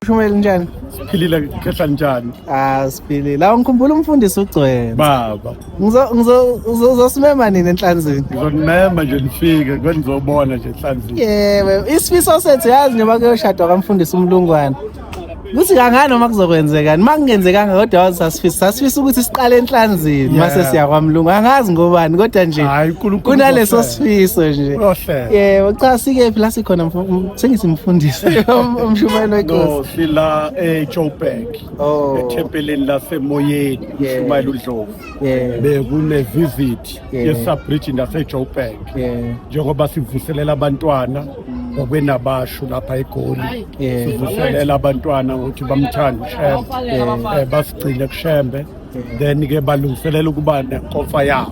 Shumele njani? Siphilile khehla njani? Siphilile. La ngikhumbula umfundisi uGcwele. Baba. Uzosimema nini enhlanzini? Ngizonimema nje nifike kwenizobona nje enhlanzini. Yebo, isifiso sethu yazi njengoba kuyoshadwa kamfundisi uMlungwane. Kuthi kangani noma kuzokwenzekani? Makungenzekanga kodwa sasifisa ukuthi siqale enhlanzini mase siya kwaMlungu. Angazi ngobani kodwa nje kunaleso sifiso nje. Yebo, cha sikephi la sikhona sengisimfundisi umshumayelo wenkosi. No, sila eJoburg. Ethempelini laseMoyeni, umshumayelo uDlovu. Bekune visit yeSubridge naseJoburg. Njengoba sivuselela abantwana okwenabasho lapha eGoli. Sivuselela abantwana ukuthi bamthanda uShembe, basigcine kuShembe, then ke balungiselela ukuba nenkofa yabo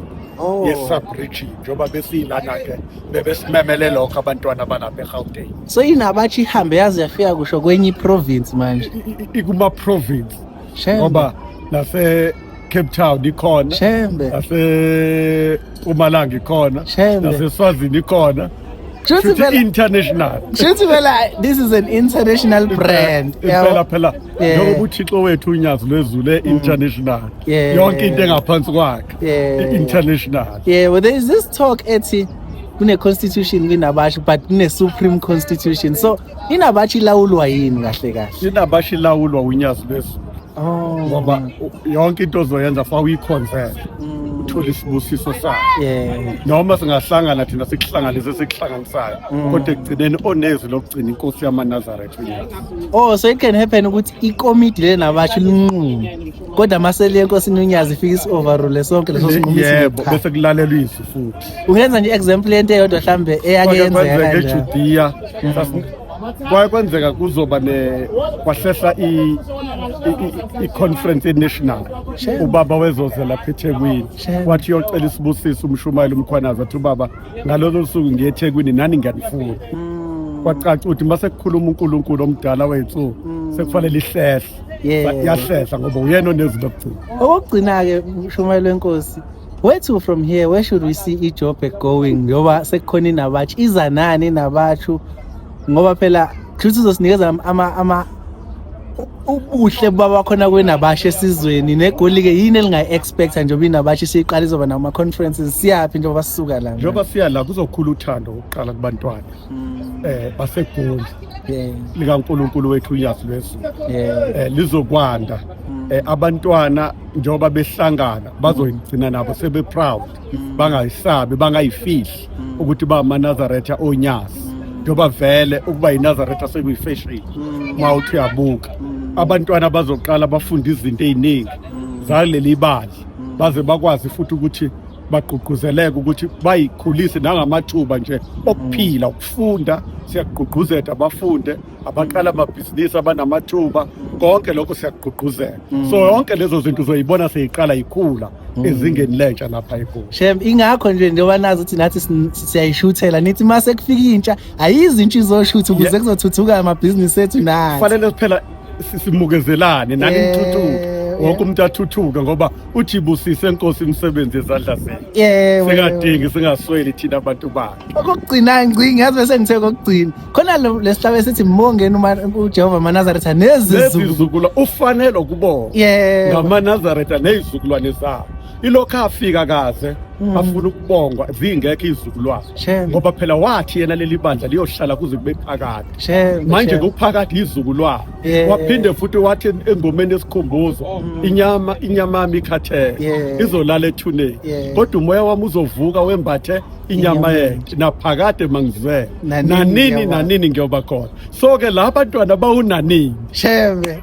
yeSubridge njengoba besilana ke bebesimemele lokho abantwana balapha eGauteng. So inabathi ihambe yaze yafika kusho kwenye province manje. Ikuma province ngoba nase Cape Town ikhona, nase Mpumalanga ikhona, nase Swazini ikhona. International. This is an international brand. Phela njengoba uThixo wethu unyazi lwezulu international. Yonke into engaphansi kwakhe international. Well there is this talk ethi kune constitution kinabashi but kune supreme constitution. So inabashi lawulwa yini kahle kahle? Inabashi lawulwa unyazi lwezulu. Ngoba yonke into ozoyenza fa uyiconvert. Uthola isibusiso sayo. Noma singahlangana thina sikuhlanganise sikuhlanganisayo kodwa ekugcineni onezi lokugcina inkosi yamaNazaretha uNyazi. So it can happen ukuthi ikomiti lenabashi linqume kodwa mase le nkosi uNyazi ifika isi-overrule sonke leso sinqumo. Yebo, bese kulalelwa izwi futhi. Ungenza nje example yento eyodwa mhlambe eyake yenzeka eJudea. Kwenzeka kuzoba kwahlehla i-conference national. Ubaba wezoze lapha eThekwini wathi uyocela isibusiso umshumayeli uMkhwanazi athi ubaba ngalolu suku ngiye eThekwini nani ngiyanifuna. Kwacaca ukuthi mase kukhuluma uNkulunkulu omdala wethu sekufanele ihlehla. Yahlehla ngoba uyena onezwi lokugcina. Okugcina ke umshumayeli wenkosi. Where to from here? Where should we see iJoburg going? Ngoba sekukhona inabathi izanani nabathu ngoba phela kuthi uzosinikeza ama ubuhle baba khona kwenabashi esizweni neGoli ke yini elingayi-expecta njengoba inabashi siqala izoba nama conferences siyapi njengoba sisuka la njengoba siya la kuzokhula uthando ukuqala kubantwana baseGoli likaNkulunkulu wethu uNyazi lwezulu lizokwanda abantwana njengoba behlangana bazoyigcina nabo sebe proud bangayisabi bangayifihli ukuthi ba amaNazaretha oNyazi njengoba vele ukuba iNazaretha sekuyifashion mawuthi uyabuka abantwana bazoqala bafunda izinto eziningi zaleli bali baze bakwazi futhi ukuthi bagqugquzeleke ukuthi bayikhulise nangamathuba nje okuphila ukufunda siyagqugquzela abafunde abaqala amabhizinisi abanamathuba konke lokho siyagqugquzela so yonke lezo zinto uzoyibona seyiqala ikhula ezingeni lentsha lapha eGoli. Shem ingakho nje njengoba nazi ukuthi nathi siyayishuthela nithi mase kufika intsha ayizintsha izoshutha ukuze kuzothuthuka amabhizinisi ethu nathi. Kufanele phela simukezelane nani nithuthuke wonke umuntu athuthuka ngoba uthi busise enkosi imisebenzi ezandla zethu. Singadingi singasweli thina abantu bakhe. Okugcina ngingazi bese ngithe kokugcina khona lesihlabe sithi mongena uJehova amaNazaretha nezizukulu ufanele ukubonga ngamaNazaretha nezizukulwane zabo. Ilokho afika kaze afuna ukubongwa zingekho izizukulwane ngoba phela wathi yena leli bandla liyohlala kuze kube phakade manje kuphakade izizukulwane waphinde futhi wathi engomeni esikhumbuzo inyama yami ikhathele izolala ethuneni kodwa umoya wami uzovuka wembathe inyama yakhe naphakade mangizwe nanini ngiyoba khona so ke la abantwana bawunanini shebe